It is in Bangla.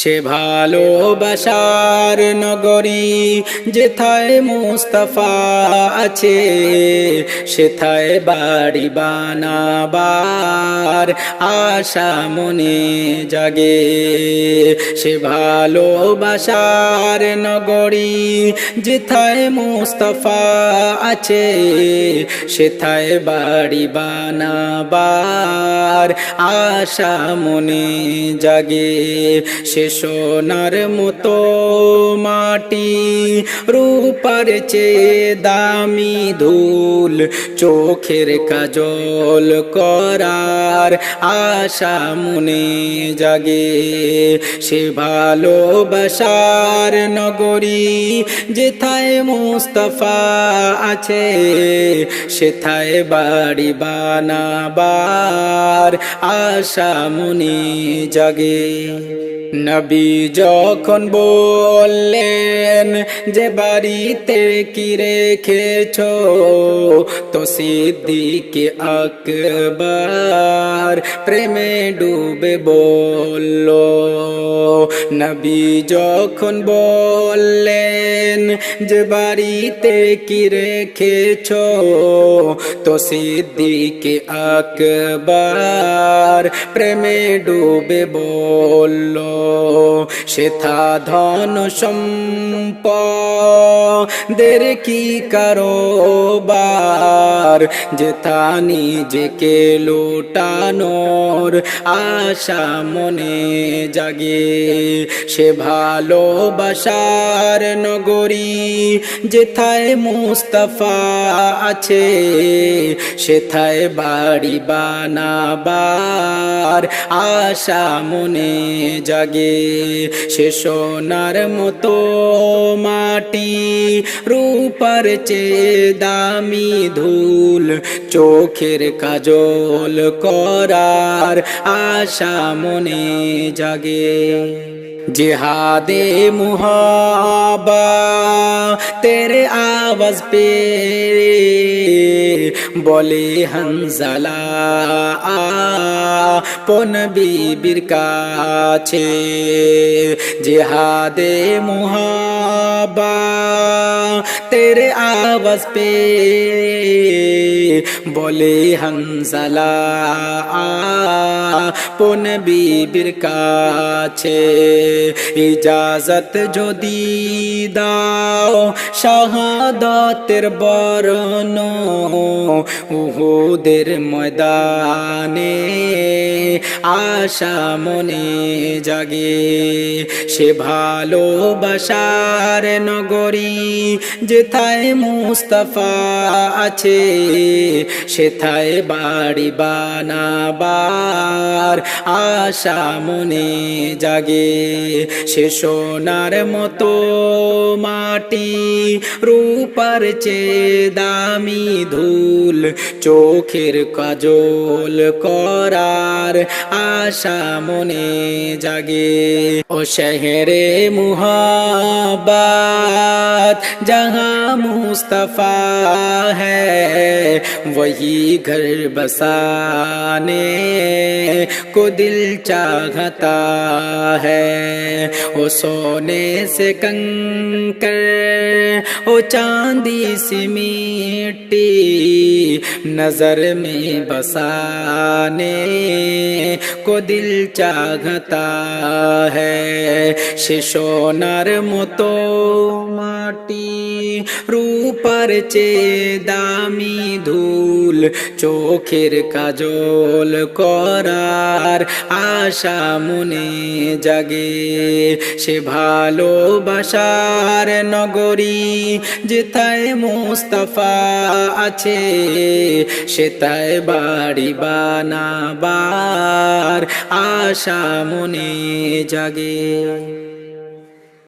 সে ভালোবাসার নগরী যেথায় মুস্তাফা আছে, সেথায় বাড়ি বানাবার আশা মনে জাগে। সে ভালোবাসার নগরী যেথায় মুস্তাফা আছে, সেথায় বাড়ি বানাবার আশা মনে জাগে। সে সোনার মতো মাটি, রূপার চেয়ে দামি ধুল, চোখের কাজল করার আশা মনে জাগে। সে ভালোবাসার নগরী যেথায় মুস্তাফা আছে, সেথায় বাড়ি বানাবার আশা মনে জাগে। নবী যখন বললেন যে বাড়িতে কি রেখেছো, তো সিদ্দিক আকবর প্রেমে ডুবে বলল। নবী যখন বললেন যে বাড়িতে কি রেখেছো, তো সিদ্দিক আকবর প্রেমে ডুবে বলল। সেথা ধন সম্পদের কি কারোবার, যেথা নিজেকে লুটানোর আশা মনে জাগে। সে ভালোবাসার নগরী যেথায় মুস্তাফা আছে, সেথায় বাড়ি বানাবার আশা মনে জাগে। সে সোনার মতো মাটি, রূপার চেয়ে দামি ধুল, চোখের কাজল করার আশা মনে জাগে। जिहादे मुहाबा तेरे आवाज पे बोले हंजला আপন বিবির কাছে। जिहादे मुहाबा तेरे आवाज पे बोले हंजला আপন বিবির কাছে। ইজাজত যদি দাও শাহাদাতের বরণ, উহুদের ময়দানে আশা মনে জাগে। সে ভালোবাসার নগরী যেথায় মুস্তাফা আছে, সেথায় বাড়ি বানাবার আশা মনে জাগে। সে সোনার মতো মাটি, রূপার চেয়ে দামি ধুল, চোখের কাজল করার আশা মনে জাগে। ও শহরে मुहब्बत जहाँ मुस्तफा है, वही घर बसाने को दिल चाहता है। वो सोने से कंकर, वो चांदी सी मिट्टी, नजर में बसाने को दिल चाहता है। সে সোনার মতো মাটি, রূপার চেয়ে দামি ধুল, চোখের কাজল করার আশা মনে জাগে। সে ভালোবাসার নগরী যেথায় মুস্তাফা আছে, সেথায় বাড়ি বানাবার আশা মনে জাগে।